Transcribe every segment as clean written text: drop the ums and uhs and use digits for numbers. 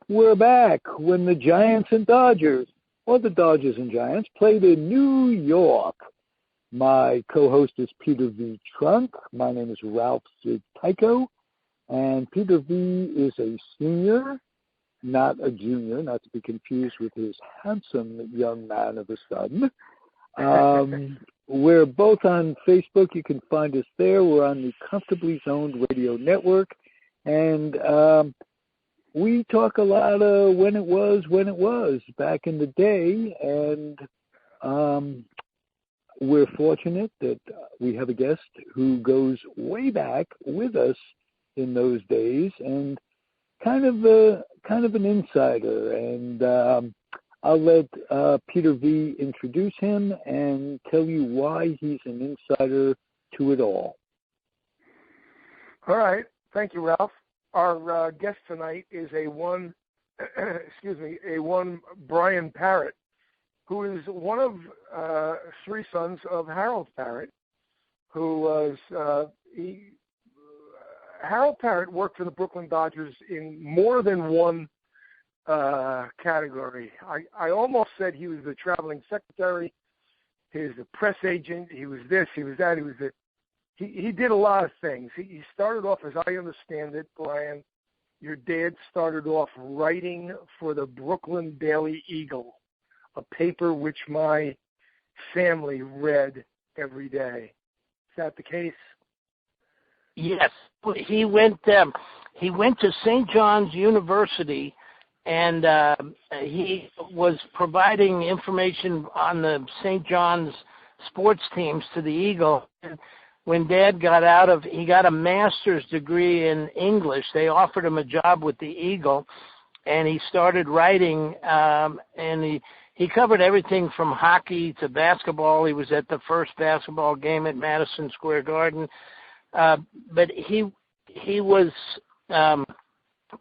We're back when the Giants and Dodgers, or the Dodgers and Giants, played in New York. My co-host is Peter V. Trunk. My name is Ralph Sid Tyko. And Peter V. is a senior, not a junior, not to be confused with his handsome young man of a son. We're both on Facebook. You can find us there. We're on the Comfortably Zoned Radio Network. And we talk a lot of when it was back in the day. And we're fortunate that we have a guest who goes way back with us in those days and kind of an insider. And I'll let Peter V. introduce him and tell you why he's an insider to it all. All right. Thank you, Ralph. Our guest tonight is one Brian Parrott, who is one of three sons of Harold Parrott, who was Harold Parrott worked for the Brooklyn Dodgers in more than one category. I almost said he was the traveling secretary, he was the press agent, he was this, he was that, he did a lot of things. He started off, as I understand it, Brian, your dad started off writing for the Brooklyn Daily Eagle, a paper which my family read every day. Is that the case? Yes. He went to St. John's University, and he was providing information on the St. John's sports teams to the Eagle. When Dad he got a master's degree in English. They offered him a job with the Eagle, and he started writing, and he covered everything from hockey to basketball. He was at the first basketball game at Madison Square Garden. But he was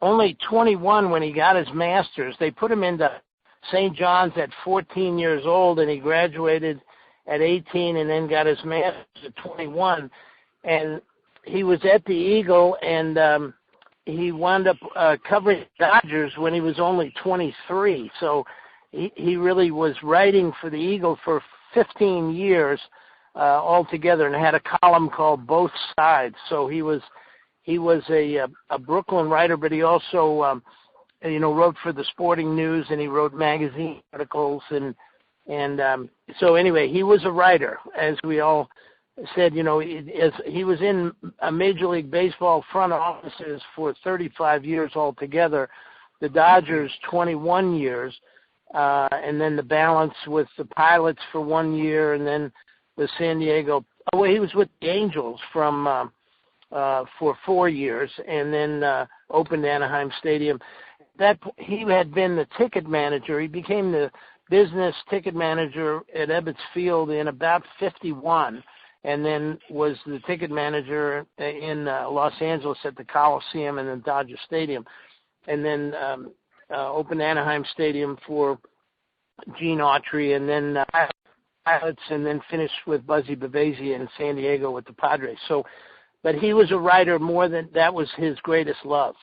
only 21 when he got his master's. They put him into St. John's at 14 years old, and he graduated at 18 and then got his master's at 21. And he was at the Eagle, and he wound up covering Dodgers when he was only 23. So he really was writing for the Eagle for 15 years altogether, and had a column called Both Sides. So he was a Brooklyn writer, but he also wrote for the Sporting News, and he wrote magazine articles, and so anyway, he was a writer, as we all said. He was in a Major League Baseball front offices for 35 years altogether. The Dodgers 21 years, and then the balance with the Pilots for 1 year, and then the San Diego. Oh, he was with the Angels for 4 years, and then opened Anaheim Stadium. That he had been the ticket manager. He became the business ticket manager at Ebbets Field in about 51, and then was the ticket manager in Los Angeles at the Coliseum and then Dodger Stadium, and then opened Anaheim Stadium for Gene Autry, and then Pilots, and then finished with Buzzy Bavasi in San Diego with the Padres. So, but he was a writer more than that was his greatest love.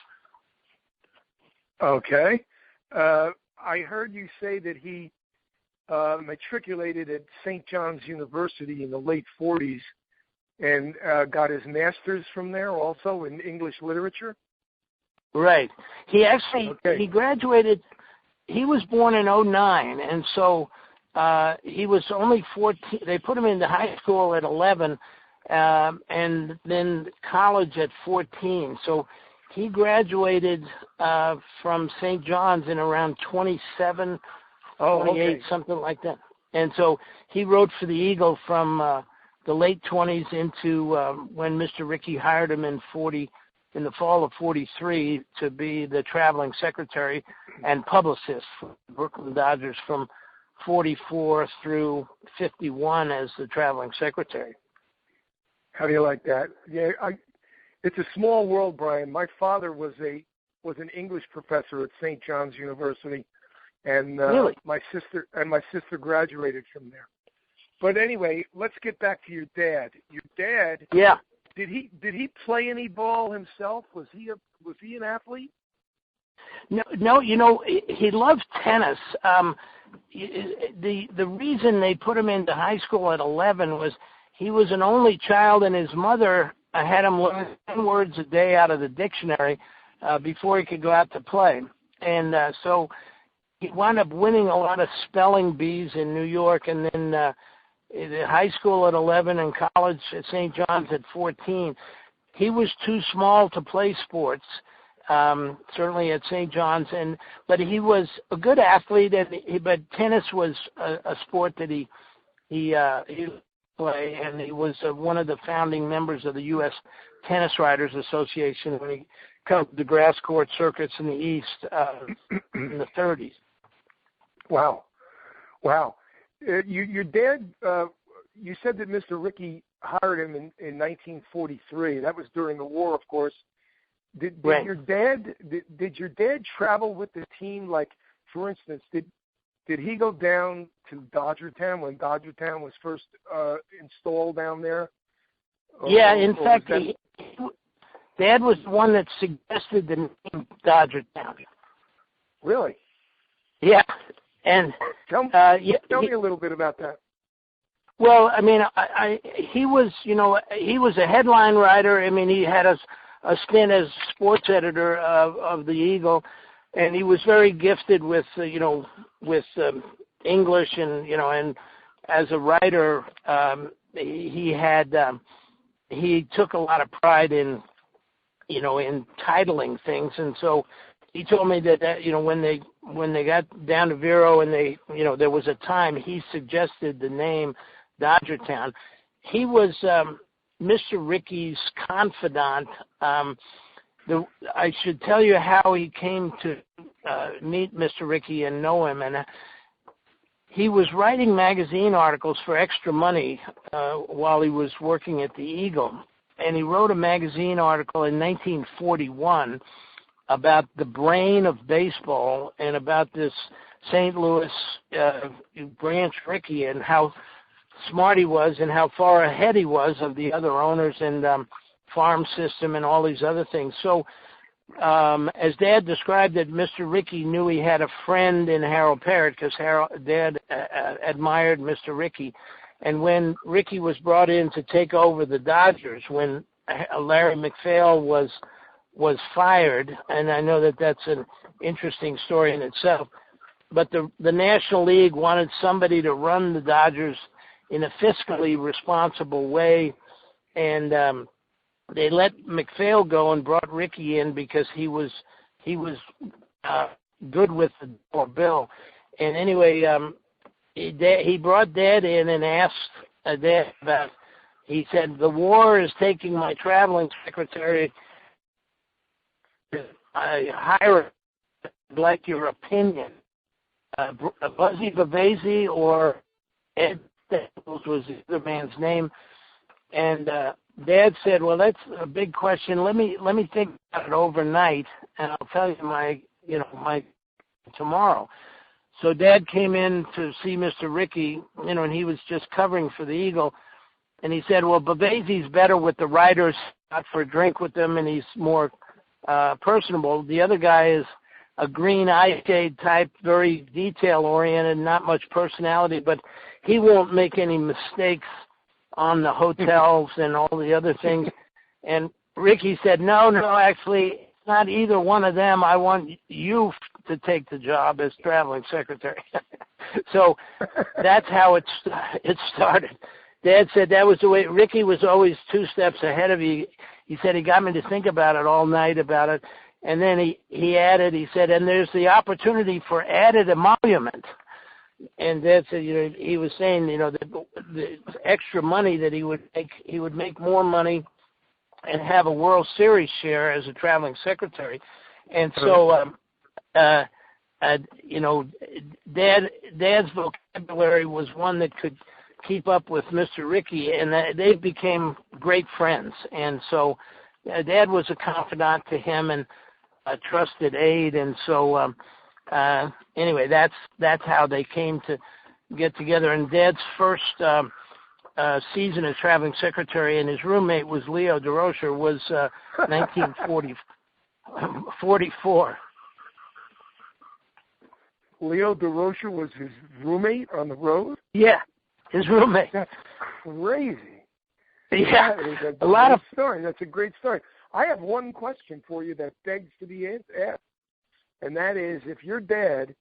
Okay. I heard you say that he matriculated at St. John's University in the late 40s and got his master's from there also in English literature? Right. He actually, he graduated, he was born in 09, and so he was only 14. They put him into high school at 11 and then college at 14. So he graduated from St. John's in around 27, 28, something like that. And so he wrote for the Eagle from the late 20s into when Mr. Rickey hired him in the fall of 43 to be the traveling secretary and publicist for the Brooklyn Dodgers from 44 through 51 as the traveling secretary. How do you like that? Yeah, it's a small world, Brian. My father was an English professor at St. John's University, and really? my sister graduated from there. But anyway, let's get back to your dad. Your dad, yeah. Did he play any ball himself? Was he an athlete? No, he loved tennis. The reason they put him into high school at 11 was he was an only child, and his mother had him learn 10 words a day out of the dictionary before he could go out to play. And so he wound up winning a lot of spelling bees in New York, and then high school at 11 and college at St. John's at 14. He was too small to play sports. Certainly at St. John's, but he was a good athlete, but tennis was a sport that he played, and he was one of the founding members of the U.S. Tennis Writers Association when he covered the grass court circuits in the East in the 30s. Wow. Your dad, you said that Mr. Rickey hired him in 1943. That was during the war, of course. Did your dad travel with the team? Like, for instance, did he go down to Dodgertown when Dodgertown was first installed down there? Yeah, in fact, Dad was the one that suggested the name Dodgertown. Really? Yeah, and tell me a little bit about that. Well, I mean, he was a headline writer. I mean, he had a stint as sports editor of the Eagle, and he was very gifted with English, and as a writer, he took a lot of pride in titling things, and so he told me that when they got down to Vero and there was a time he suggested the name Dodgertown. He was Mr. Rickey's confidant. I should tell you how he came to meet Mr. Rickey and know him. And he was writing magazine articles for extra money while he was working at the Eagle. And he wrote a magazine article in 1941 about the brain of baseball and about this St. Louis Branch Rickey and how smart he was and how far ahead he was of the other owners and farm system and all these other things. So as Dad described it, Mr. Rickey knew he had a friend in Harold Parrott because Dad admired Mr. Rickey. And when Rickey was brought in to take over the Dodgers, when Larry McPhail was fired, and I know that that's an interesting story in itself, but the National League wanted somebody to run the Dodgers in a fiscally responsible way, and they let McPhail go and brought Rickey in because he was good with the dollar bill. And anyway, he brought Dad in and asked Dad about. He said, "The war is taking my traveling secretary. I hire. I'd like your opinion. Buzzy Bavasi or Ed Staples was the other man's name." And Dad said, "Well, that's a big question. Let me think about it overnight, and I'll tell you my tomorrow." So Dad came in to see Mr. Rickey, and he was just covering for the Eagle, and he said, "Well, Bavasi's better with the writers, out for a drink with them, and he's more personable. The other guy is a green eye shade type, very detail oriented, not much personality, but he won't make any mistakes on the hotels and all the other things." And Rickey said, no, actually, it's not either one of them. I want you to take the job as traveling secretary. So that's how it started. Dad said that was the way. Rickey was always 2 steps ahead of you. He said he got me to think about it all night about it. And then he added, he said, and there's the opportunity for added emolument. And Dad said, he was saying, the extra money that he would make more money and have a World Series share as a traveling secretary. And so, Dad's vocabulary was one that could keep up with Mr. Rickey, and they became great friends. And so, Dad was a confidant to him and a trusted aide. And so, anyway, that's how they came to get together. And Dad's first season as traveling secretary, and his roommate was Leo DeRocher, was 1944. Leo DeRocher was his roommate on the road? Yeah, his roommate. That's crazy. Yeah, That's a lot of story. That's a great story. I have one question for you that begs to be asked, and that is, if your dad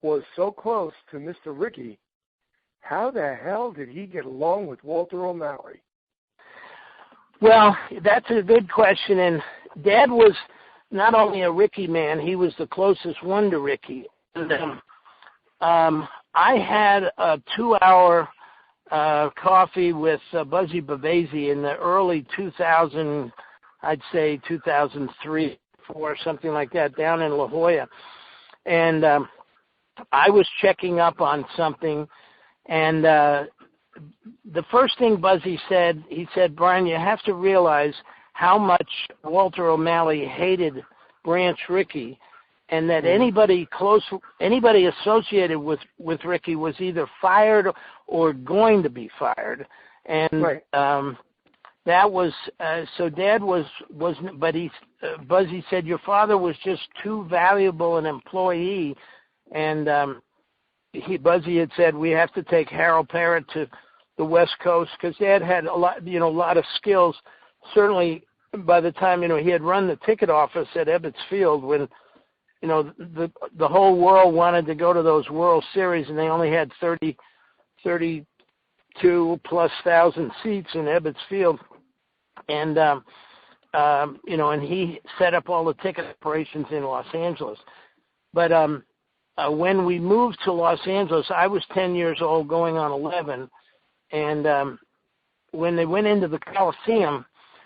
was so close to Mr. Rickey, how the hell did he get along with Walter O'Malley? Well, that's a good question, and Dad was not only a Rickey man, he was the closest one to Rickey. And, I had a 2-hour coffee with Buzzy Bavasi in the early 2000, I'd say 2003, 4, something like that, down in La Jolla. And I was checking up on something, and the first thing Buzzy said, he said, Brian, you have to realize how much Walter O'Malley hated Branch Rickey, and that anybody associated with Rickey was either fired or going to be fired. And right. That was so Dad was but Buzzy said your father was just too valuable an employee, and Buzzy had said we have to take Harold Parrott to the West Coast because Dad had a lot of skills. Certainly by the time he had run the ticket office at Ebbets Field when the whole world wanted to go to those World Series and they only had 32+ thousand seats in Ebbets Field. And, and he set up all the ticket operations in Los Angeles. But when we moved to Los Angeles, I was 10 years old going on 11. And when they went into the Coliseum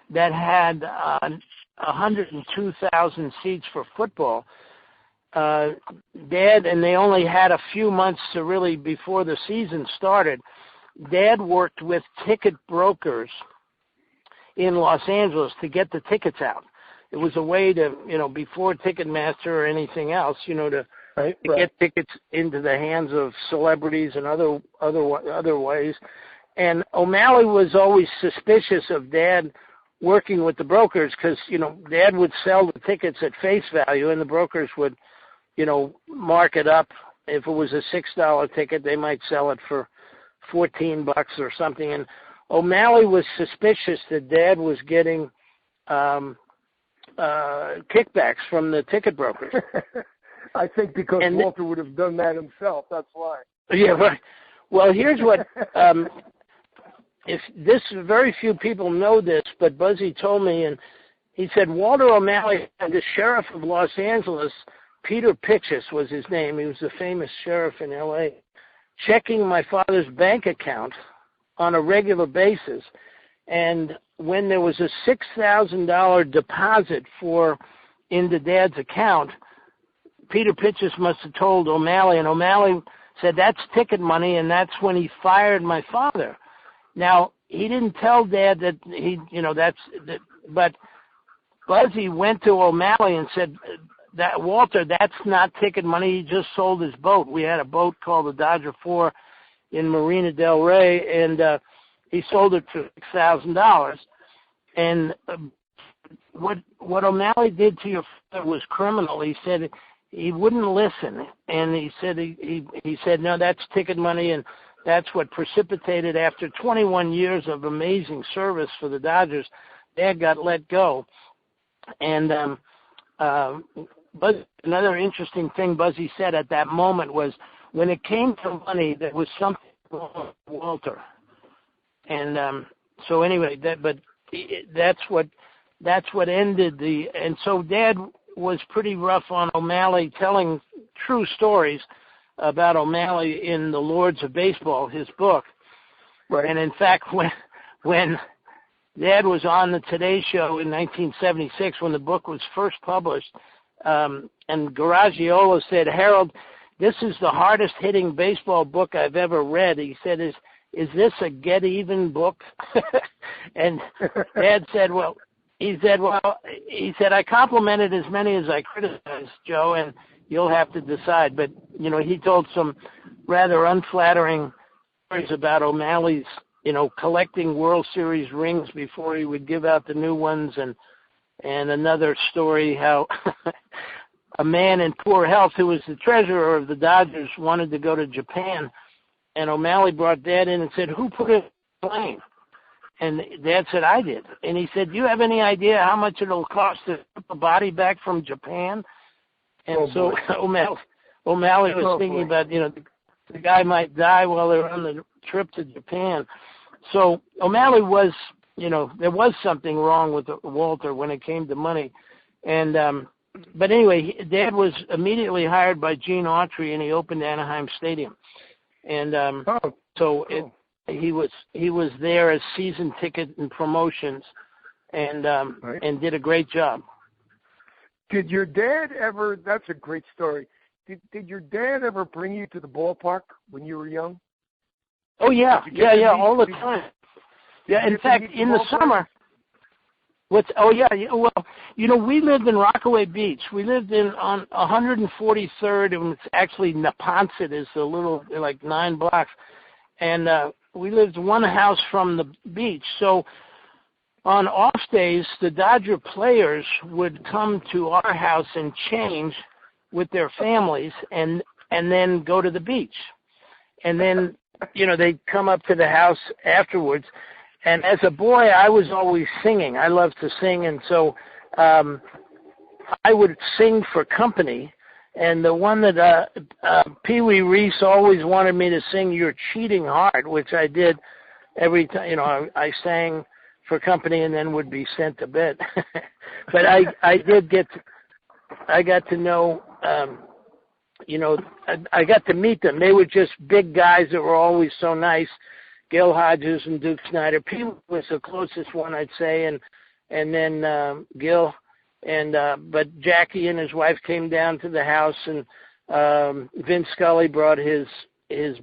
that had 102,000 seats for football, Dad, and they only had a few months to really before the season started, Dad worked with ticket brokers in Los Angeles to get the tickets out. It was a way to, before Ticketmaster or anything else, to get tickets into the hands of celebrities and other ways. And O'Malley was always suspicious of Dad working with the brokers because, Dad would sell the tickets at face value and the brokers would, mark it up. If it was a $6 ticket, they might sell it for $14 or something. And O'Malley was suspicious that Dad was getting kickbacks from the ticket brokers. I think because Walter would have done that himself. That's why. Yeah, right. Well, here's what. Very few people know this, but Buzzy told me, and he said Walter O'Malley, the sheriff of Los Angeles, Peter Pitchess was his name. He was a famous sheriff in L.A., checking my father's bank account on a regular basis. And when there was a $6,000 deposit into Dad's account, Peter Pitchess must have told O'Malley, and O'Malley said, that's ticket money, and that's when he fired my father. Now, he didn't tell Dad that but Buzzy went to O'Malley and said, that Walter, that's not ticket money. He just sold his boat. We had a boat called the Dodger 4 in Marina del Rey, and he sold it for $6,000. And what O'Malley did to your father was criminal. He said he wouldn't listen, and he said no, that's ticket money, and that's what precipitated, after 21 years of amazing service for the Dodgers, Dad got let go. And another interesting thing Buzzy said at that moment was, when it came to money, there was something wrong with Walter. And so anyway, that's what ended the. And so Dad was pretty rough on O'Malley, telling true stories about O'Malley in The Lords of Baseball, his book. Right. And in fact, when Dad was on the Today Show in 1976, when the book was first published, and Garagiola said, Harold, this is the hardest hitting baseball book I've ever read. He said, is this a get even book? And Dad said, I complimented as many as I criticized, Joe, and you'll have to decide. But, he told some rather unflattering stories about O'Malley's, collecting World Series rings before he would give out the new ones, and another story how a man in poor health who was the treasurer of the Dodgers wanted to go to Japan, and O'Malley brought Dad in and said, "Who put it on the plane?" And Dad said, "I did." And he said, "Do you have any idea how much it'll cost to ship a body back from Japan?" And so O'Malley was thinking about, the guy might die while they're on the trip to Japan. So O'Malley was, there was something wrong with Walter when it came to money. And but anyway, Dad was immediately hired by Gene Autry, and he opened Anaheim Stadium. And he was there as season ticket and promotions, and and did a great job. Did your dad ever? That's a great story. Did your dad ever bring you to the ballpark when you were young? Oh yeah, all the time. Yeah, in fact, in the summer. Well, we lived in Rockaway Beach. We lived on 143rd, and it's actually Neponset is the little, 9 blocks. And we lived one house from the beach. So on off days, the Dodger players would come to our house and change with their families and then go to the beach. And then, they'd come up to the house afterwards. And as a boy, I was always singing. I loved to sing, and so I would sing for company. And the one that Wee Reese always wanted me to sing, "You're Cheating Hard," which I did every time. I sang for company and then would be sent to bed. But I got to know, I got to meet them. They were just big guys that were always so nice. Gil Hodges and Duke Snider. Pete was the closest one, I'd say, and then Gil, and but Jackie and his wife came down to the house, and Vince Scully brought his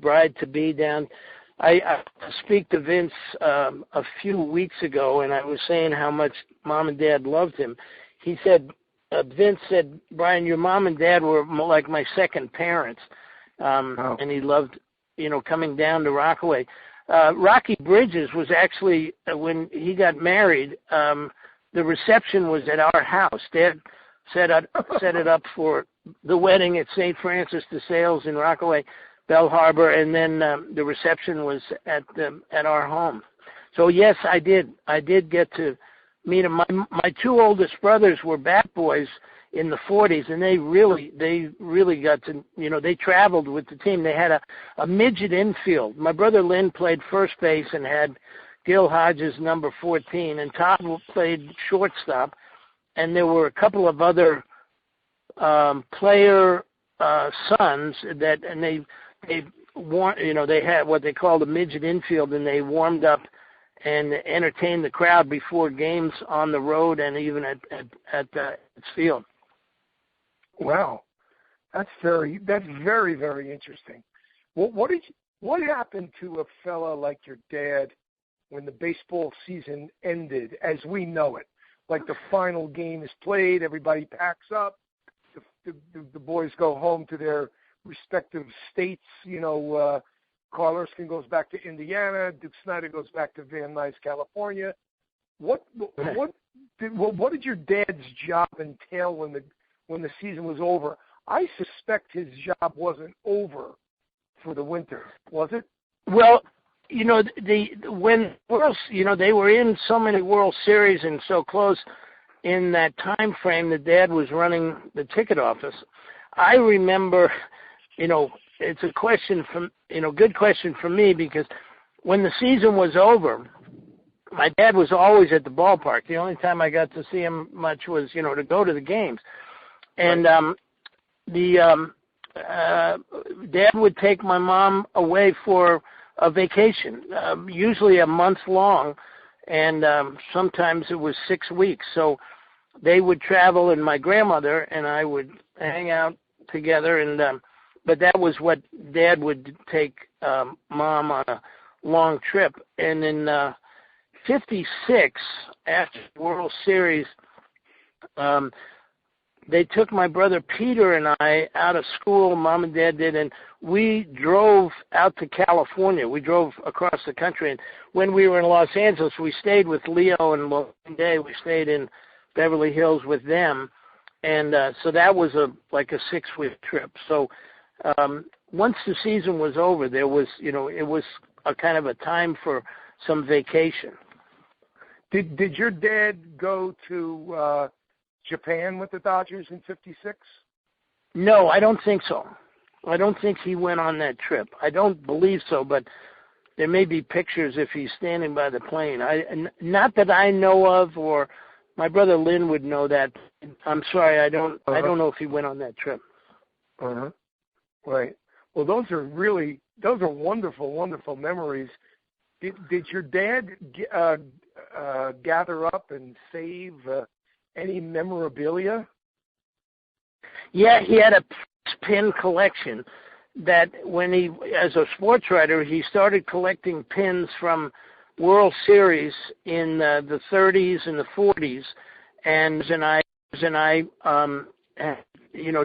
bride-to-be down. I speak to Vince a few weeks ago, and I was saying how much Mom and Dad loved him. He said, Vince said, "Brian, your mom and dad were like my second parents," and he loved, coming down to Rockaway. Rocky Bridges was actually, when he got married, the reception was at our house. Dad set it up for the wedding at St. Francis de Sales in Rockaway, Bell Harbor, and then the reception was at our home. So yes, I did get to meet him. My 2 oldest brothers were bat boys in the 40s, and they really got to, they traveled with the team. They had a midget infield. My brother Lynn played first base and had Gil Hodges number 14, and Todd played shortstop, and there were a couple of other player sons and they had what they called a midget infield, and they warmed up and entertained the crowd before games on the road and even at its field. Wow, that's very, very interesting. What happened to a fella like your dad when the baseball season ended, as we know it? Like the final game is played, everybody packs up, the boys go home to their respective states. Carl Erskine goes back to Indiana, Duke Snider goes back to Van Nuys, California. What did your dad's job entail when the season was over? I suspect his job wasn't over for the winter, was it? Well, when World, they were in so many World Series and so close in that time frame that Dad was running the ticket office. I remember, it's a question from, good question for me, because when the season was over, my dad was always at the ballpark. The only time I got to see him much was, to go to the games. And Dad would take my mom away for a vacation, usually a month long, and sometimes it was 6 weeks. So they would travel, and my grandmother and I would hang out together. And but that was what Dad would take Mom on a long trip. And in '56, after the World Series, they took my brother Peter and I out of school, Mom and Dad did, and we drove out to California. We drove across the country. And when we were in Los Angeles, we stayed with Leo and Day. We stayed in Beverly Hills with them. And so that was like a 6-week trip. So once the season was over, there was, it was a kind of a time for some vacation. Did your dad go to Japan with the Dodgers in '56? No, I don't think so. I don't think he went on that trip. I don't believe so, but there may be pictures if he's standing by the plane. Not that I know of, or my brother Lynn would know that. I'm sorry, I don't know if he went on that trip. Right. Well, those are wonderful, wonderful memories. Did your dad gather up and save any memorabilia? Yeah, he had a pin collection that when he, as a sports writer, he started collecting pins from World Series in the 30s and the 40s, and I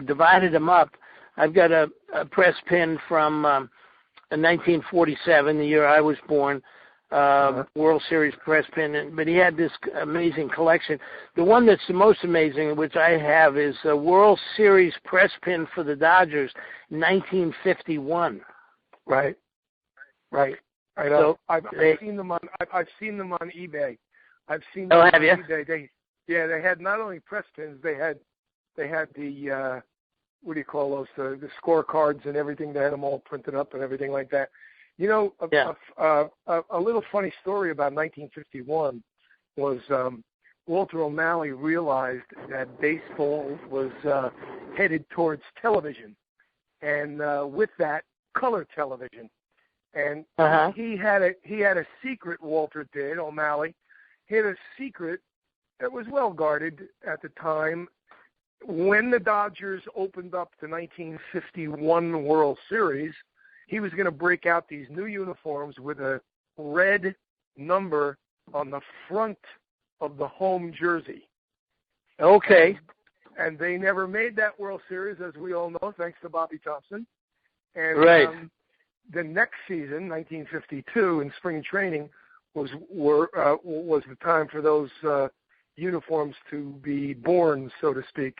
divided them up. I've got a press pin from 1947, the year I was born, World Series press pin, but he had this amazing collection. The one that's the most amazing, which I have, is a World Series press pin for the Dodgers, 1951. Right. I know. So I've seen them on eBay. Have you? eBay. They had not only press pins, they had the what do you call those? The scorecards and everything. They had them all printed up and everything like that. A little funny story about 1951 was Walter O'Malley realized that baseball was headed towards television, and with that, color television. And he had a secret. Walter did. O'Malley, he had a secret that was well guarded at the time. When the Dodgers opened up the 1951 World Series, he was going to break out these new uniforms with a red number on the front of the home jersey. Okay. And they never made that World Series, as we all know, thanks to Bobby Thompson. And right. The next season, 1952, in spring training, was the time for those uniforms to be born, so to speak.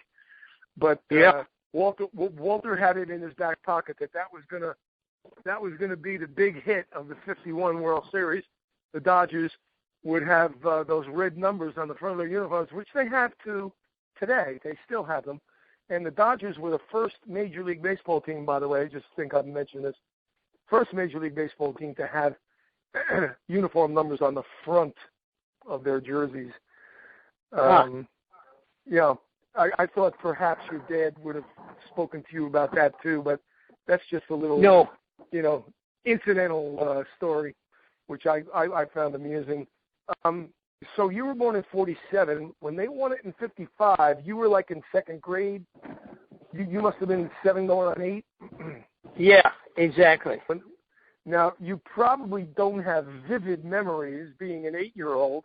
But Walter had it in his back pocket that was gonna be the big hit of the '51 World Series. The Dodgers would have those red numbers on the front of their uniforms, which they have to today. They still have them. And the Dodgers were the first Major League Baseball team, by the way. Just think I've mentioned this. First Major League Baseball team to have uniform numbers on the front of their jerseys. I thought perhaps your dad would have spoken to you about that too, but that's just a little, incidental story, which I found amusing. So you were born in '47. When they won it in '55, you were like in second grade. You must have been 7 going on 8. Yeah, exactly. Now, you probably don't have vivid memories being an 8-year-old,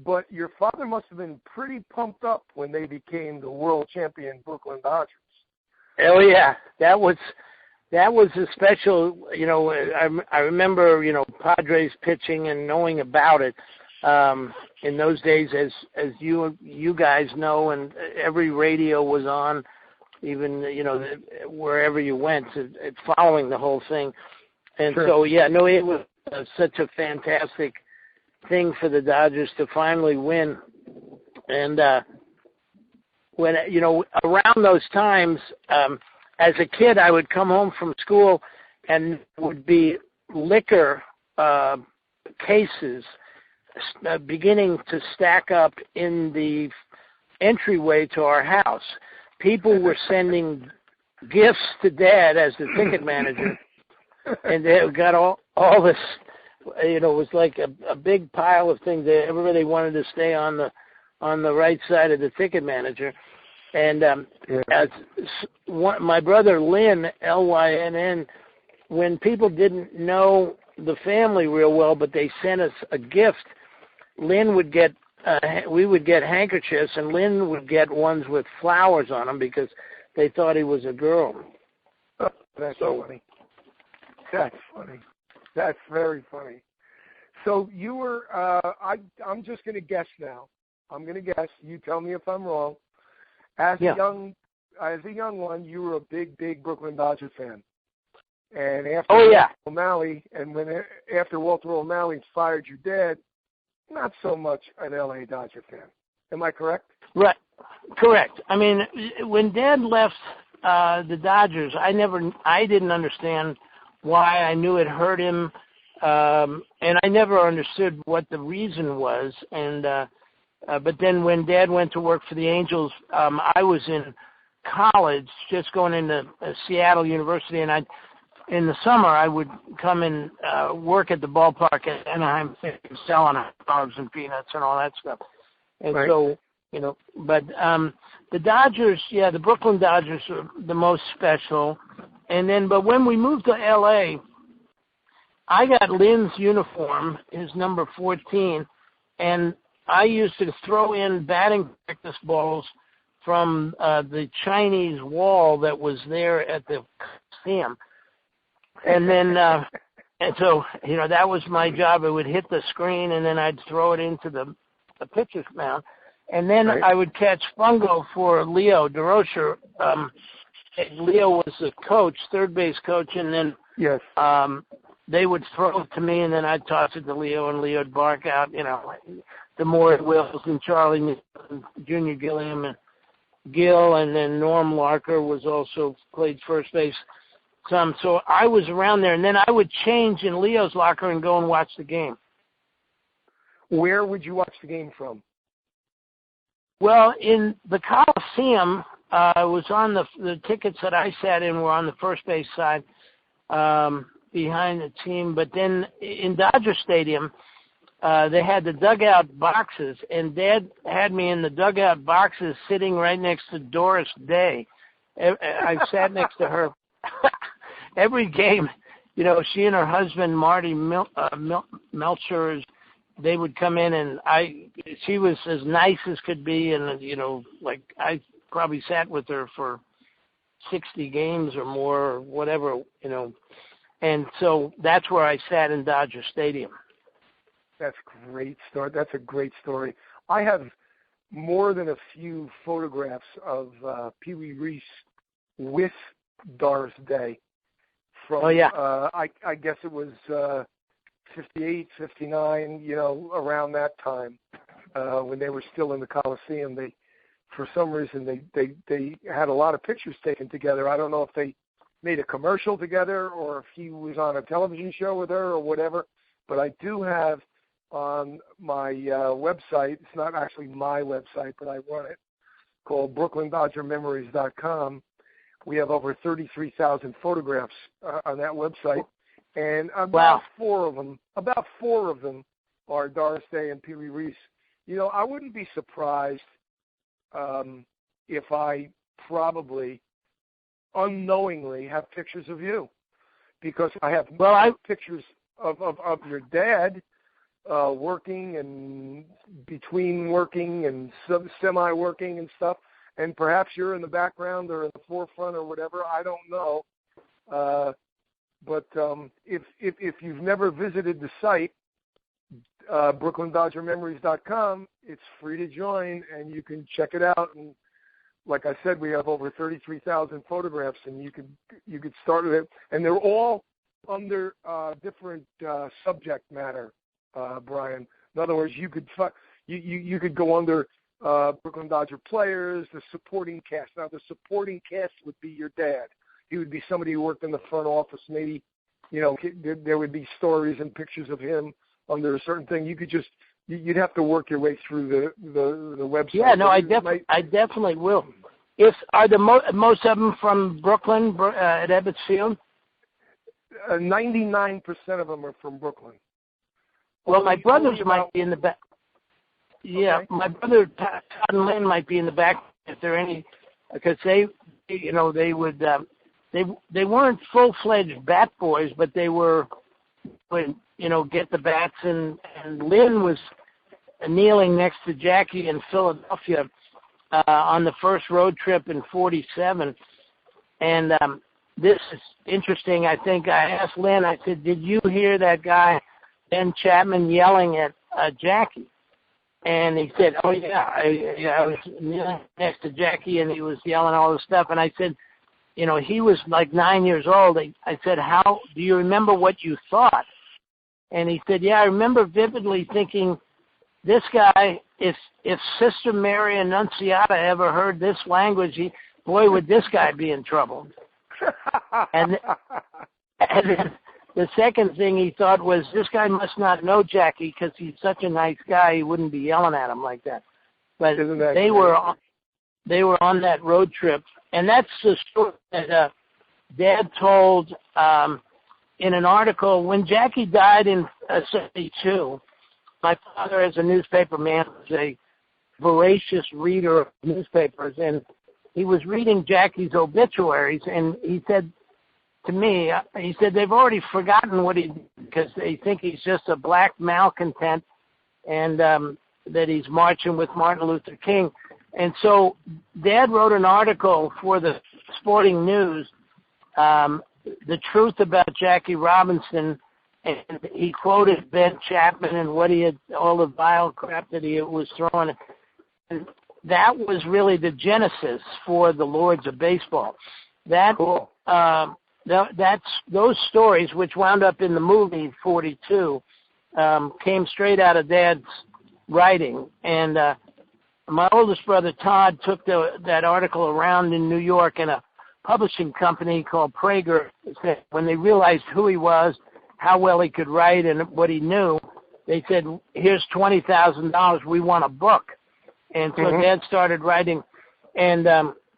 but your father must have been pretty pumped up when they became the world champion Brooklyn Dodgers. Oh yeah, that was a special. I remember Padres pitching and knowing about it in those days, as you guys know, and every radio was on, even wherever you went, following the whole thing. And sure. So it was such a fantastic thing for the Dodgers to finally win. And when around those times, as a kid, I would come home from school and there would be liquor cases beginning to stack up in the entryway to our house. People were sending gifts to Dad as the ticket manager, and they got all this. It was like a big pile of things. Everybody wanted to stay on the right side of the ticket manager. And my brother Lynn, Lynn, when people didn't know the family real well, but they sent us a gift, Lynn would get, we would get handkerchiefs, and Lynn would get ones with flowers on them because they thought he was a girl. Oh, that's so funny. That's funny. That's very funny. So you were, I'm just going to guess now. I'm going to guess. You tell me if I'm wrong. As a young one, you were a big Brooklyn Dodger fan. And after Walter O'Malley fired your dad, not so much an LA Dodger fan. Am I correct? Right. Correct. I mean, when Dad left the Dodgers, I didn't understand why. I knew it hurt him, and I never understood what the reason was. And but then when Dad went to work for the Angels, I was in college, just going into Seattle University, and in the summer I would come and work at the ballpark at Anaheim, selling hot dogs and peanuts and all that stuff. And right. So, but the Dodgers, the Brooklyn Dodgers are the most special. And then, but when we moved to L.A., I got Lynn's uniform, his number 14, and I used to throw in batting practice balls from the Chinese wall that was there at the Coliseum. And then, and so, that was my job. It would hit the screen, and then I'd throw it into the pitcher's mound. And then right. I would catch fungo for Leo DeRocher. Leo was the coach, third base coach, and then yes. They would throw it to me, and then I'd toss it to Leo, and Leo would bark out, the Moore Wills and Charlie and Junior Gilliam and Gil, and then Norm Larker was also played first base some. So I was around there, and then I would change in Leo's locker and go and watch the game. Where would you watch the game from? Well, in the Coliseum, it was on the tickets that I sat in were on the first base side behind the team. But then in Dodger Stadium, they had the dugout boxes, and Dad had me in the dugout boxes sitting right next to Doris Day. I sat next to her every game. She and her husband, Marty Melcher, they would come in, and she was as nice as could be, and I probably sat with her for 60 games or more, or whatever, and so that's where I sat in Dodger Stadium. That's a great story. That's a great story. I have more than a few photographs of Pee Wee Reese with Doris Day from, I guess it was 58, 59, around that time, when they were still in the Coliseum. They, for some reason, they had a lot of pictures taken together. I don't know if they made a commercial together or if he was on a television show with her or whatever, but I do have on my website, it's not actually my website, but I run it, called BrooklynDodgerMemories.com. We have over 33,000 photographs on that website. And about four of them are Doris Day and Pee Wee Reese. I wouldn't be surprised if I probably unknowingly have pictures of you, because I have pictures of your dad working and between working and semi-working and stuff, and perhaps you're in the background or in the forefront or whatever. I don't know. But if you've never visited the site, BrooklynDodgerMemories.com, it's free to join, and you can check it out. And like I said, we have over 33,000 photographs, and you could start with it. And they're all under different subject matter, Brian. In other words, you could go under Brooklyn Dodger players, the supporting cast. Now, the supporting cast would be your dad. He would be somebody who worked in the front office. Maybe, there would be stories and pictures of him under a certain thing. You could just, you'd have to work your way through the website. Yeah, no, I definitely will. Are most of them from Brooklyn at Ebbets Field? 99% of them are from Brooklyn. Well, my brothers might be in the back. Yeah, okay. My brother Todd and Lynn might be in the back if there are any, because they would. They weren't full-fledged bat boys, but they would get the bats, and Lynn was kneeling next to Jackie in Philadelphia on the first road trip in '47. And this is interesting. I think I asked Lynn, I said, did you hear that guy, Ben Chapman, yelling at Jackie? And he said, oh, yeah, I was kneeling next to Jackie, and he was yelling all this stuff. And I said, he was like 9 years old. I said, how do you remember what you thought? And he said, yeah, I remember vividly thinking, this guy, if Sister Mary Annunciata ever heard this language, boy, would this guy be in trouble. And then the second thing he thought was, this guy must not know Jackie because he's such a nice guy, he wouldn't be yelling at him like that. But they were on that road trip, and that's the story that Dad told in an article. When Jackie died in 1972, my father, as a newspaper man, was a voracious reader of newspapers, and he was reading Jackie's obituaries, and he said to me, they've already forgotten what he did because they think he's just a black malcontent and that he's marching with Martin Luther King. And so Dad wrote an article for the Sporting News, The Truth About Jackie Robinson, and he quoted Ben Chapman and what he had, all the vile crap that he was throwing. And that was really the genesis for the Lords of Baseball. Cool. That's those stories, which wound up in the movie 42, came straight out of Dad's writing. And my oldest brother Todd took that article around in New York, in a publishing company called Prager. When they realized who he was, how well he could write, and what he knew, they said, here's $20,000, we want a book. And so Dad started writing, and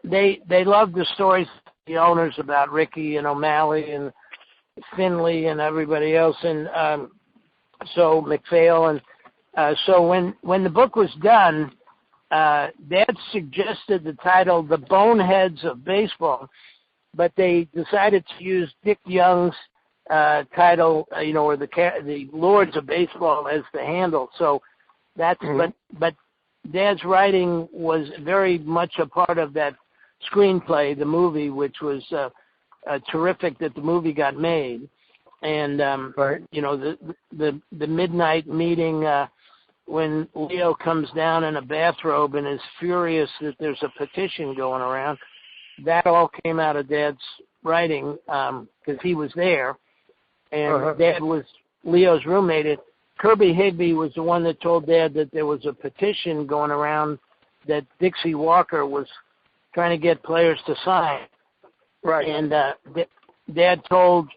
they loved the stories of the owners about Rickey and O'Malley and Finley and everybody else, and so McPhail. And so when the book was done, Dad suggested the title The Boneheads of Baseball, but they decided to use Dick Young's title, or the Lords of Baseball as the handle. So that's but Dad's writing was very much a part of that screenplay, the movie, which was terrific that the movie got made. And the midnight meeting when Leo comes down in a bathrobe and is furious that there's a petition going around, that all came out of Dad's writing because he was there. And Dad was Leo's roommate. Kirby Higbee was the one that told Dad that there was a petition going around that Dixie Walker was trying to get players to sign. Right. And Dad told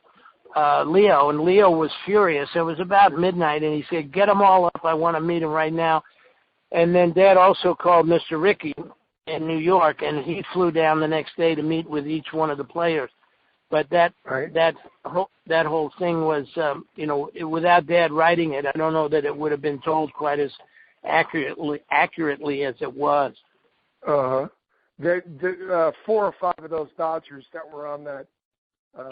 Leo, and Leo was furious. It was about midnight, and he said, get them all up. I want to meet him right now. And then Dad also called Mr. Rickey in New York, and he flew down the next day to meet with each one of the players. But that whole thing was, without Dad writing it, I don't know that it would have been told quite as accurately as it was. The 4 or 5 of those Dodgers that were on that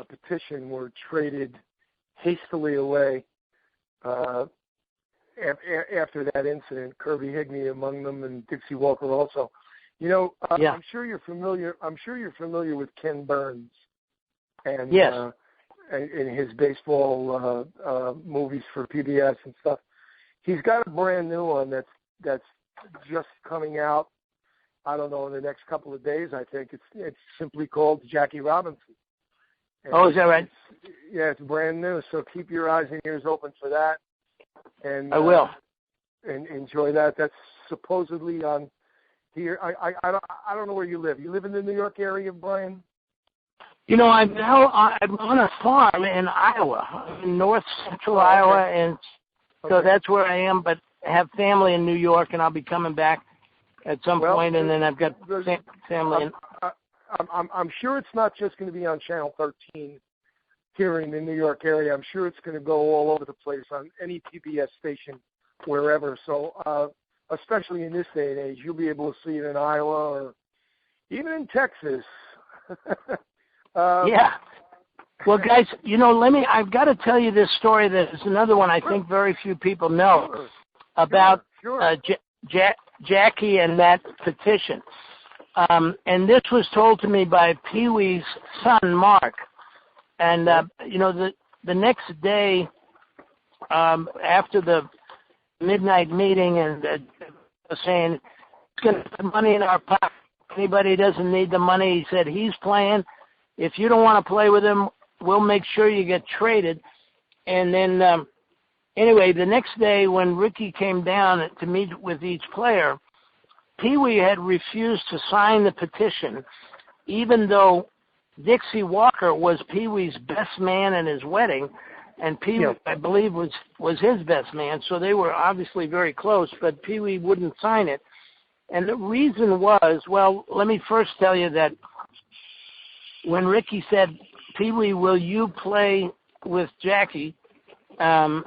petition were traded hastily away after that incident. Kirby Higbee among them, and Dixie Walker also. I'm sure you're familiar with Ken Burns. And in his baseball movies for PBS and stuff, he's got a brand new one that's just coming out. I don't know, in the next couple of days. I think it's simply called Jackie Robinson. And is that right? It's brand new. So keep your eyes and ears open for that. And I will. And enjoy that. That's supposedly on here. I don't know where you live. You live in the New York area, Brian? I'm on a farm in Iowa, in north central Iowa, and so that's where I am. But I have family in New York, and I'll be coming back at some point. And then I've got family in. I'm sure it's not just going to be on Channel 13 here in the New York area. I'm sure it's going to go all over the place on any PBS station, wherever. So, especially in this day and age, you'll be able to see it in Iowa or even in Texas. Well, guys, I've got to tell you this story that is another one I think very few people know about Jackie and that petition. And this was told to me by Pee Wee's son, Mark. And, the next day, after midnight meeting and saying, he's going to put money in our pocket. Anybody doesn't need the money. He said, he's playing. If you don't want to play with him, we'll make sure you get traded. And then, anyway, the next day when Rickey came down to meet with each player, Pee Wee had refused to sign the petition, even though Dixie Walker was Pee Wee's best man at his wedding, and Pee Wee, I believe, was his best man, so they were obviously very close, but Pee Wee wouldn't sign it. And the reason was, well, let me first tell you that when Rickey said, Pee Wee, will you play with Jackie? And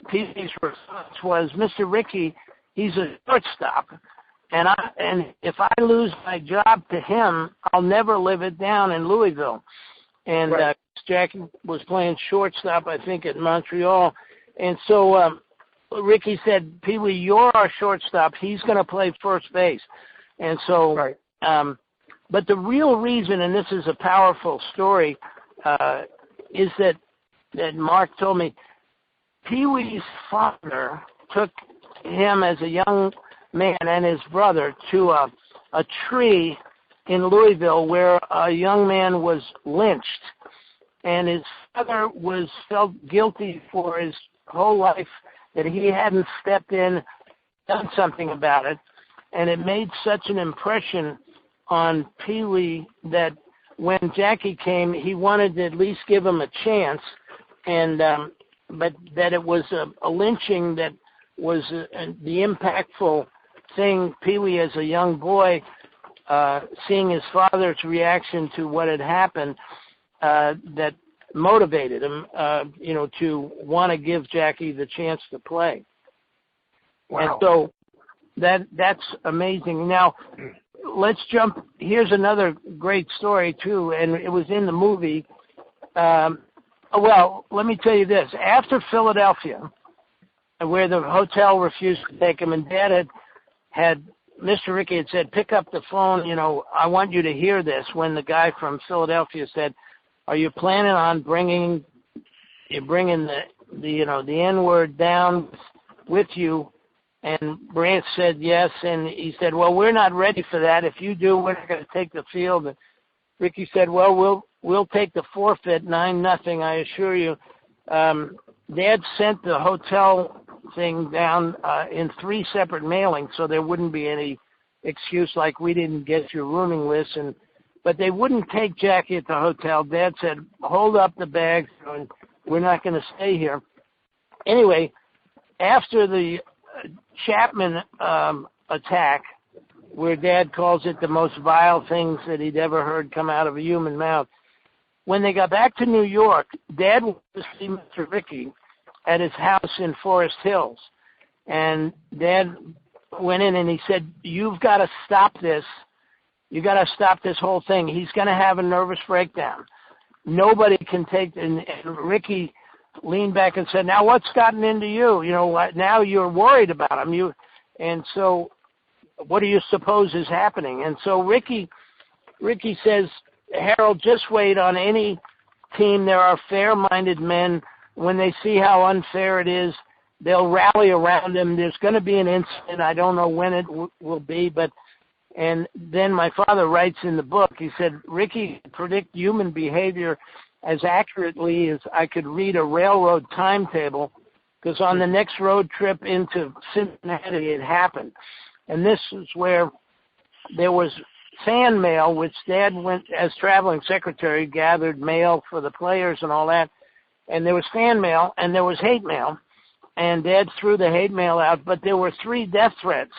Pee Wee's response was, Mr. Rickey, he's a shortstop. And if I lose my job to him, I'll never live it down in Louisville. And Jackie was playing shortstop, I think, at Montreal. And so Rickey said, Pee Wee, you're our shortstop. He's going to play first base. And so, but the real reason, and this is a powerful story, is that Mark told me, Pee Wee's father took him as a young man and his brother to a tree in Louisville where a young man was lynched, and his father felt guilty for his whole life that he hadn't stepped in, done something about it, and it made such an impression on Pee Wee that when Jackie came, he wanted to at least give him a chance, and but that it was a lynching that was the impactful thing. Pee Wee, as a young boy, seeing his father's reaction to what had happened, that motivated him, to want to give Jackie the chance to play. Wow. And so that's amazing. Now, let's jump. Here's another great story, too, and it was in the movie. Well, let me tell you this. After Philadelphia, where the hotel refused to take him, and Dad had Mr. Rickey had said, pick up the phone, I want you to hear this, when the guy from Philadelphia said, are you planning on bringing the N-word down with you? And Branch said yes, and he said, well, we're not ready for that. If you do, we're not going to take the field. And Rickey said, well, we'll take the forfeit, 9-0, I assure you. Dad sent the hotel thing down in 3 separate mailings, so there wouldn't be any excuse like we didn't get your rooming list. But they wouldn't take Jackie at the hotel. Dad said, hold up the bags, and we're not going to stay here. Anyway, after the Chapman attack, where Dad calls it the most vile things that he'd ever heard come out of a human mouth, when they got back to New York, Dad went to see Mr. Rickey at his house in Forest Hills. And Dad went in and he said, you've got to stop this. You got to stop this whole thing. He's going to have a nervous breakdown. Nobody can take, and Rickey leaned back and said, now what's gotten into you? Now you're worried about him. And so what do you suppose is happening? And so Rickey says, Harold, just wait. On any team, there are fair-minded men. When they see how unfair it is, they'll rally around him. There's going to be an incident. I don't know when it will be, and then my father writes in the book, he said, Rickey could predict human behavior as accurately as I could read a railroad timetable, because on the next road trip into Cincinnati, it happened. And this is where there was fan mail, which Dad went as traveling secretary, gathered mail for the players and all that. And there was fan mail and there was hate mail. And Dad threw the hate mail out, but there were 3 death threats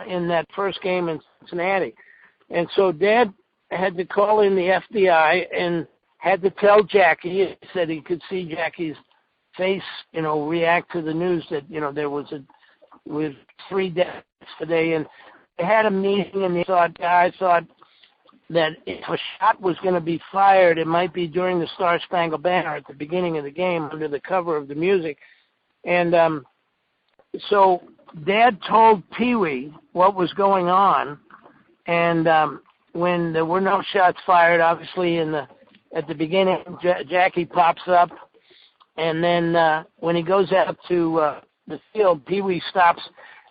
in that first game in Cincinnati. And so Dad had to call in the FBI and had to tell Jackie. He said he could see Jackie's face, react to the news that, there was 3 deaths today. And they had a meeting, and guys thought that if a shot was going to be fired, it might be during the Star-Spangled Banner at the beginning of the game under the cover of the music. And so Dad told Pee Wee what was going on, and when there were no shots fired, obviously at the beginning, Jackie pops up, and then when he goes out to the field, Pee Wee stops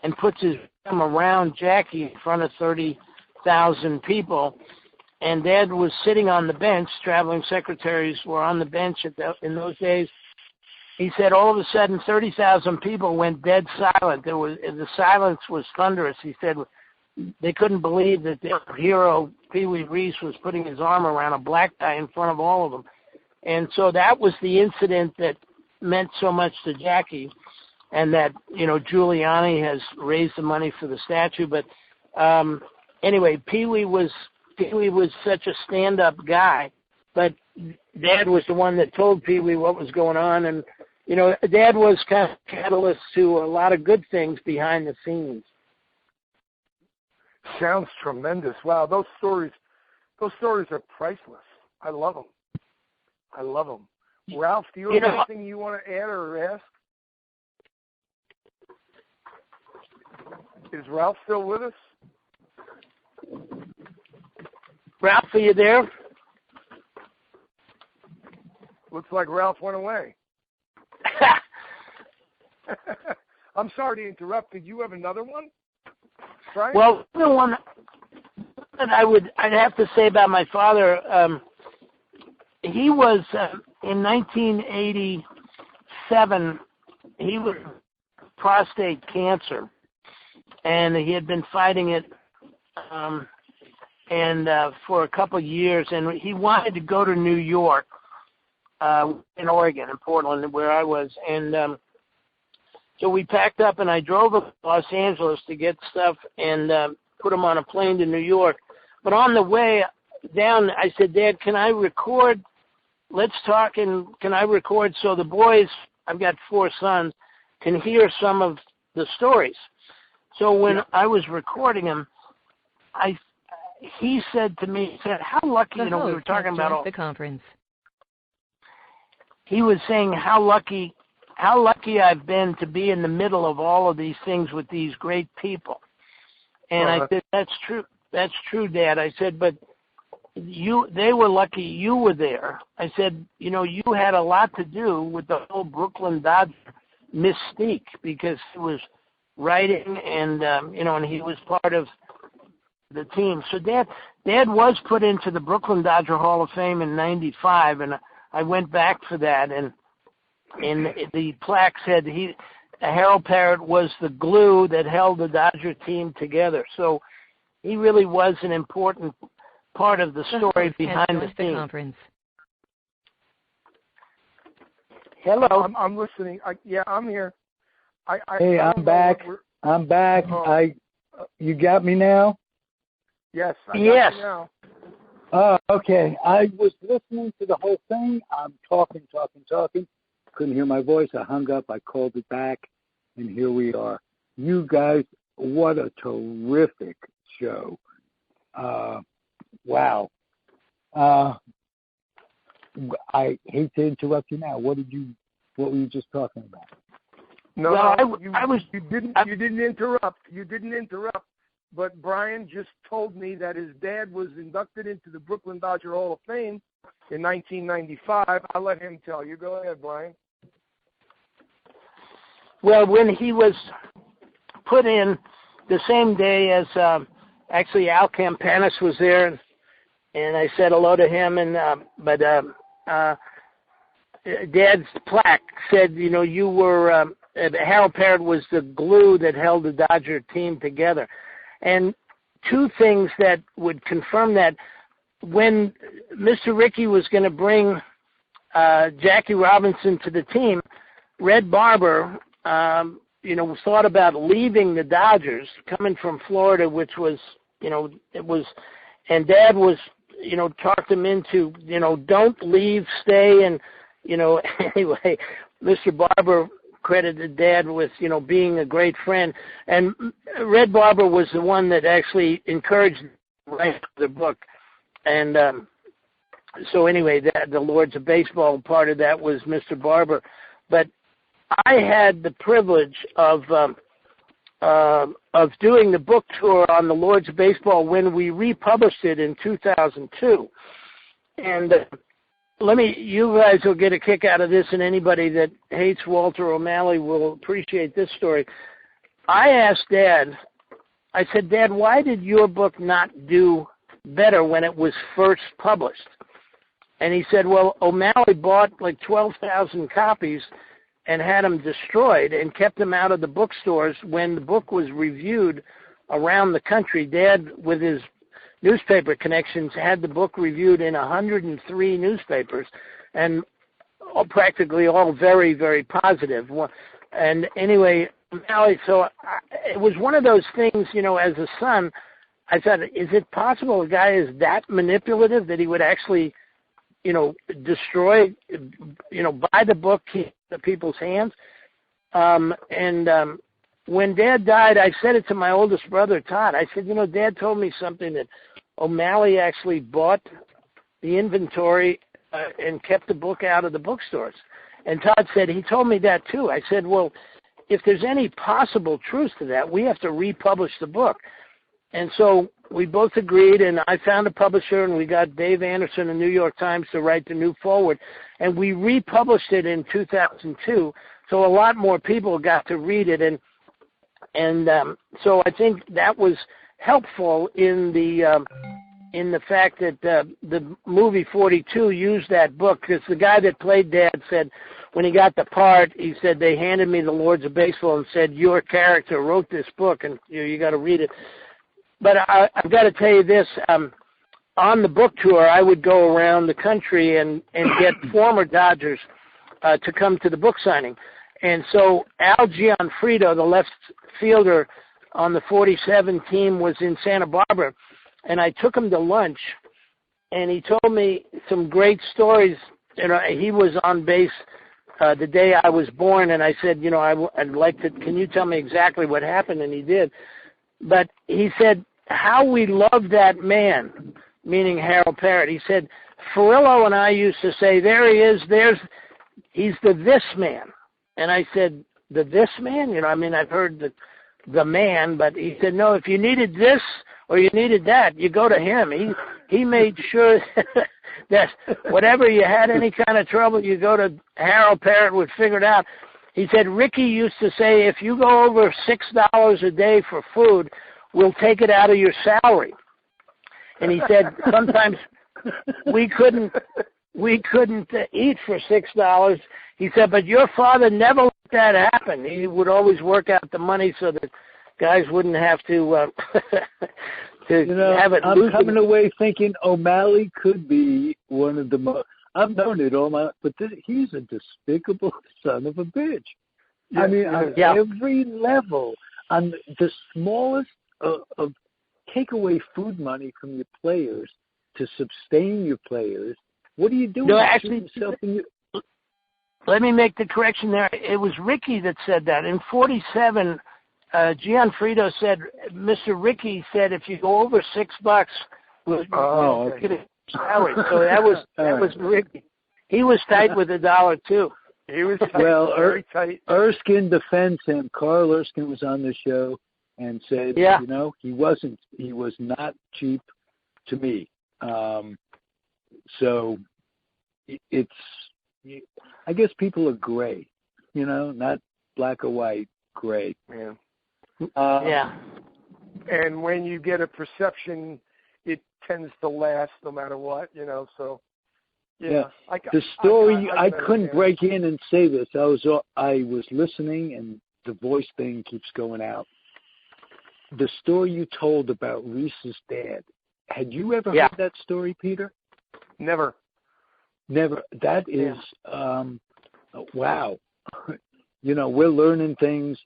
and puts his arm around Jackie in front of 30,000 people. And Dad was sitting on the bench. Traveling secretaries were on the bench in those days. He said all of a sudden 30,000 people went dead silent. The silence was thunderous. He said they couldn't believe that their hero, Wee Reese, was putting his arm around a black guy in front of all of them. And so that was the incident that meant so much to Jackie, and that, Giuliani has raised the money for the statue. But anyway, Pee Wee was such a stand-up guy, but Dad was the one that told Pee Wee what was going on, and Dad was kind of catalyst to a lot of good things behind the scenes. Sounds tremendous. Wow, those stories are priceless. I love them. Ralph, do you have anything you want to add or ask? Is Ralph still with us? Ralph, are you there? Looks like Ralph went away. I'm sorry to interrupt. Did you have another one? Brian? Well, the one that I'd have to say about my father, he was in 1987. He was prostate cancer, and he had been fighting it, for a couple of years, and he wanted to go to New York, in Oregon, in Portland, where I was, and so we packed up, and I drove to Los Angeles to get stuff and put him on a plane to New York. But on the way down, I said, Dad, can I record? Let's talk, and can I record so the boys, I've got 4 sons, can hear some of the stories. So when I was recording him, he said to me, how lucky, we were talking about the conference. He was saying how lucky I've been to be in the middle of all of these things with these great people. And I said, that's true, Dad. I said, but they were lucky you were there. I said, you had a lot to do with the whole Brooklyn Dodger mystique, because he was writing and, and he was part of the team. So Dad was put into the Brooklyn Dodger Hall of Fame in '95, and I went back for that, and the plaque said Harold Parrott was the glue that held the Dodger team together. So he really was an important part of the story behind the scenes. Conference. Hello. I'm listening. I'm here. Hey, I'm back. I'm back. Oh. You got me now? Yes. I yes. got you now. Oh, okay. I was listening to the whole thing. I'm talking. Couldn't hear my voice. I hung up. I called it back, and here we are. You guys, what a terrific show. Wow. I hate to interrupt you now. What were you just talking about? No, well, you didn't interrupt. You didn't interrupt. But Brian just told me that his dad was inducted into the Brooklyn Dodger Hall of Fame in 1995. I'll let him tell you. Go ahead, Brian. Well, when he was put in the same day as actually Al Campanis was there, and I said hello to him, and but Dad's plaque said, you were Harold Parrott was the glue that held the Dodger team together. And 2 things that would confirm that: when Mr. Rickey was going to bring Jackie Robinson to the team, Red Barber, thought about leaving the Dodgers, coming from Florida, which was, and Dad was, talked him into, don't leave, stay, and, anyway, Mr. Barber credited Dad with, being a great friend. And Red Barber was the one that actually encouraged him to write the book. And so anyway, the Lords of Baseball part of that was Mr. Barber. But I had the privilege of doing the book tour on the Lords of Baseball when we republished it in 2002. And you guys will get a kick out of this, and anybody that hates Walter O'Malley will appreciate this story. I asked Dad, I said, Dad, why did your book not do better when it was first published? And he said, well, O'Malley bought like 12,000 copies and had them destroyed and kept them out of the bookstores when the book was reviewed around the country. Dad, with his newspaper connections, had the book reviewed in 103 newspapers, and practically all very, very positive. And anyway, O'Malley, it was one of those things, as a son, I thought, is it possible a guy is that manipulative that he would actually, destroy, buy the book in the people's hands? When Dad died, I said it to my oldest brother, Todd. I said, Dad told me something that O'Malley actually bought the inventory and kept the book out of the bookstores. And Todd said, he told me that too. I said, well, if there's any possible truth to that, we have to republish the book. And so we both agreed, and I found a publisher, and we got Dave Anderson of New York Times to write the new foreword. And we republished it in 2002, so a lot more people got to read it. And so I think that was helpful in the fact that the movie 42 used that book, because the guy that played Dad said when he got the part, he said, they handed me the Lords of Baseball and said, your character wrote this book, and you got to read it. But I've got to tell you this, on the book tour, I would go around the country and get former Dodgers to come to the book signing. And so Al Gianfrido, the left fielder on the 47 team, was in Santa Barbara, and I took him to lunch, and he told me some great stories. He was on base the day I was born, and I said, I'd like to, can you tell me exactly what happened? And he did. But he said, how we love that man, meaning Harold Parrott. He said, Furillo and I used to say, there he is, he's the this man. And I said, the this man? I've heard the man, but he said, no, if you needed this or you needed that, you go to him. He made sure that whatever you had any kind of trouble, you go to Harold Parrott, would figure it out. He said, Rickey used to say, if you go over $6 a day for food, we'll take it out of your salary. And he said, sometimes we couldn't eat for $6. He said, but your father never let that happen. He would always work out the money so that guys wouldn't have to have it. I'm coming away thinking O'Malley could be one of the most. I've known it all my, but he's a despicable son of a bitch. Yeah, on every level, on the smallest of take away food money from your players to sustain your players. What are you doing? No, actually, let me make the correction there. It was Rickey that said that. In 47, Gianfrido said, Mr. Rickey said, if you go over $6, we'll get a salary. So that was Rickey. He was tight with $1 too. He was tight, very tight. Erskine defends him. Carl Erskine was on the show and said, he was not cheap to me. So it's, I guess people are gray, not black or white, gray. Yeah. And when you get a perception, it tends to last no matter what, so. Yeah. The story, I couldn't break in and say this. I was listening, and the voice thing keeps going out. The story you told about Reese's dad, had you ever heard that story, Peter? Never. That is, wow. We're learning things.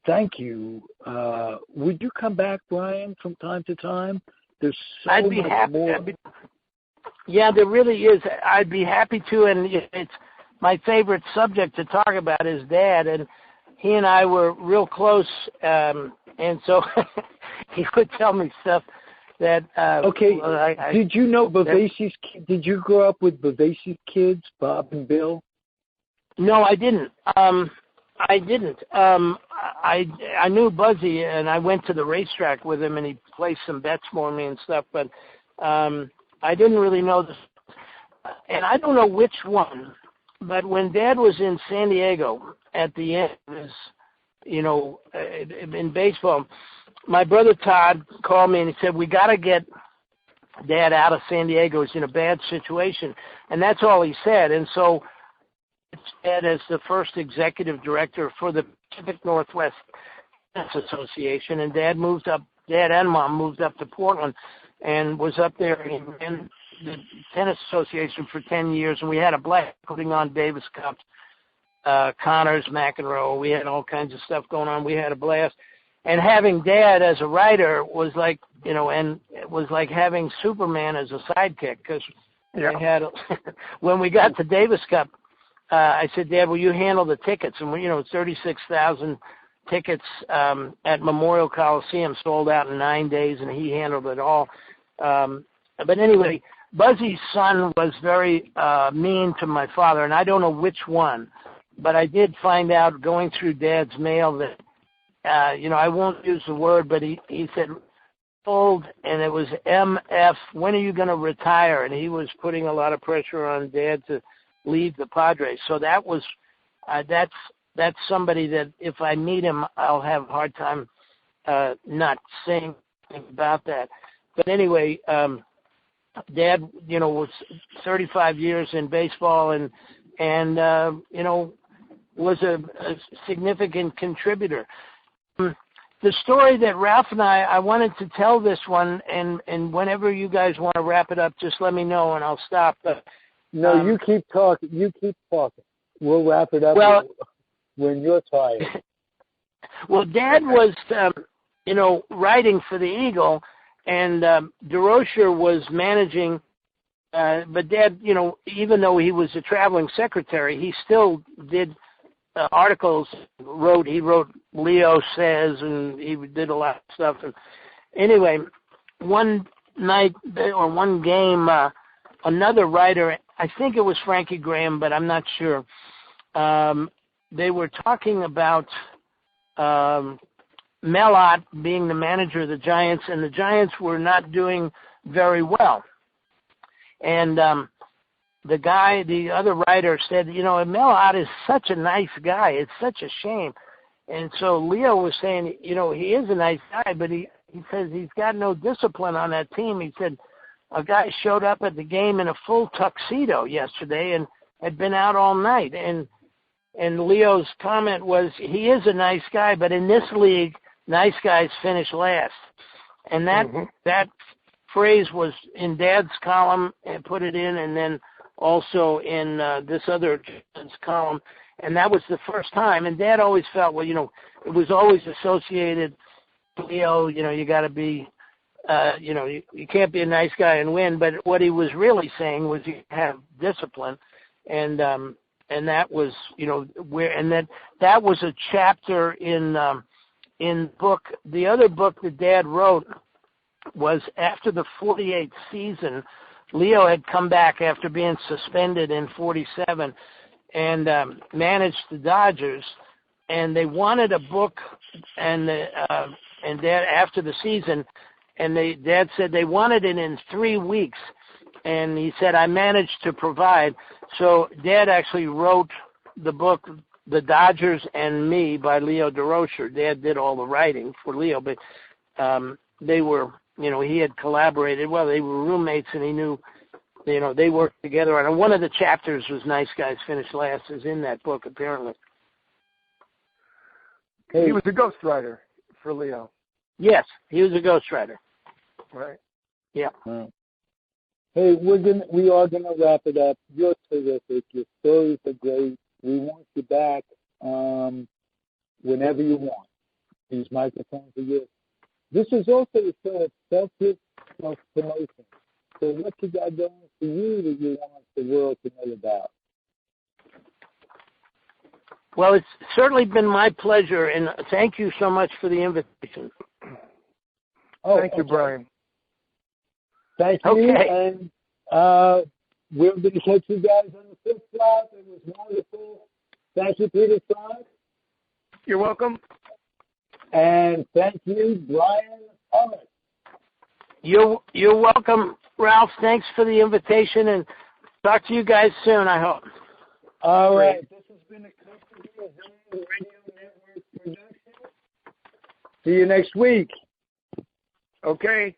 Thank you. Would you come back, Brian, from time to time? There's so much more. Yeah, there really is. I'd be happy to, and it's my favorite subject to talk about is Dad, and he and I were real close, and so he would tell me stuff that. Okay. Did you know Bavasi's? Did you grow up with Bavasi's kids, Bob and Bill? No, I didn't. I knew Buzzy, and I went to the racetrack with him, and he placed some bets for me and stuff, but I didn't really know this. and I don't know which one, but when Dad was in San Diego at the end of his, in baseball, my brother Todd called me and he said, we got to get Dad out of San Diego. He's in a bad situation. And that's all he said. And so Dad as the first executive director for the Pacific Northwest Tennis Association. And Dad and Mom moved up to Portland and was up there in the Tennis Association for 10 years. And we had a blast putting on Davis Cup, Connors, McEnroe. We had all kinds of stuff going on. We had a blast. And having Dad as a writer was like, and it was like having Superman as a sidekick, because we had, when we got to Davis Cup, I said, Dad, will you handle the tickets? And 36,000 tickets at Memorial Coliseum sold out in 9 days, and he handled it all. But anyway, Buzzy's son was very mean to my father, and I don't know which one, but I did find out going through Dad's mail that, I won't use the word, but he said, old, and it was MF, when are you going to retire? And he was putting a lot of pressure on Dad to leave the Padres. So that was, that's somebody that if I meet him, I'll have a hard time not saying anything about that. But anyway, Dad, was 35 years in baseball and was a significant contributor. The story that Ralph and I wanted to tell this one, and whenever you guys want to wrap it up, just let me know and I'll stop. But no, you keep talking. We'll wrap it up when you're tired. Well, Dad was, writing for the Eagle, and DeRocher was managing. But Dad, even though he was a traveling secretary, he still did articles. He wrote Leo Says, and he did a lot of stuff. And anyway, one night or one game, another writer, I think it was Frankie Graham, but I'm not sure, they were talking about Mellott being the manager of the Giants, and the Giants were not doing very well. And the other writer said, Mellott is such a nice guy. It's such a shame. And so Leo was saying, he is a nice guy, but he says he's got no discipline on that team. He said a guy showed up at the game in a full tuxedo yesterday and had been out all night. And Leo's comment was, he is a nice guy, but in this league, nice guys finish last. And that phrase was in Dad's column and put it in, and then also in this other column, and that was the first time. And Dad always felt, it was always associated, Leo, you got to be, you can't be a nice guy and win. But what he was really saying was you have discipline, and that was, that was a chapter in book. The other book that Dad wrote was after the 48th season. Leo had come back after being suspended in 47 and managed the Dodgers, and they wanted a book, and Dad, after the season, and Dad said they wanted it in 3 weeks, and he said, I managed to provide. So Dad actually wrote the book, The Dodgers and Me by Leo DeRocher. Dad did all the writing for Leo, but they were, he had collaborated. Well, they were roommates, and he knew, they worked together. And one of the chapters was Nice Guys Finish Last, is in that book, apparently. He was a ghostwriter for Leo. Yes, he was a ghostwriter. Right. Yeah. Hey, we are gonna wrap it up. You're terrific. Your stories are great. We want you back whenever you want. These microphones are yours. This is also a sort of self-promotion. So what you got going for you that you want the world to know about? Well, it's certainly been my pleasure, and thank you so much for the invitation. Thank you, Brian. Thank you, and we're going to catch you guys on the flip side. It was wonderful. Thank you, Peter Frank. You're welcome. And thank you, Brian Parrott. You're welcome, Ralph. Thanks for the invitation, and Talk to you guys soon, I hope. All right. This has been a Comfortably Zoned Radio Network production. See you next week. Okay.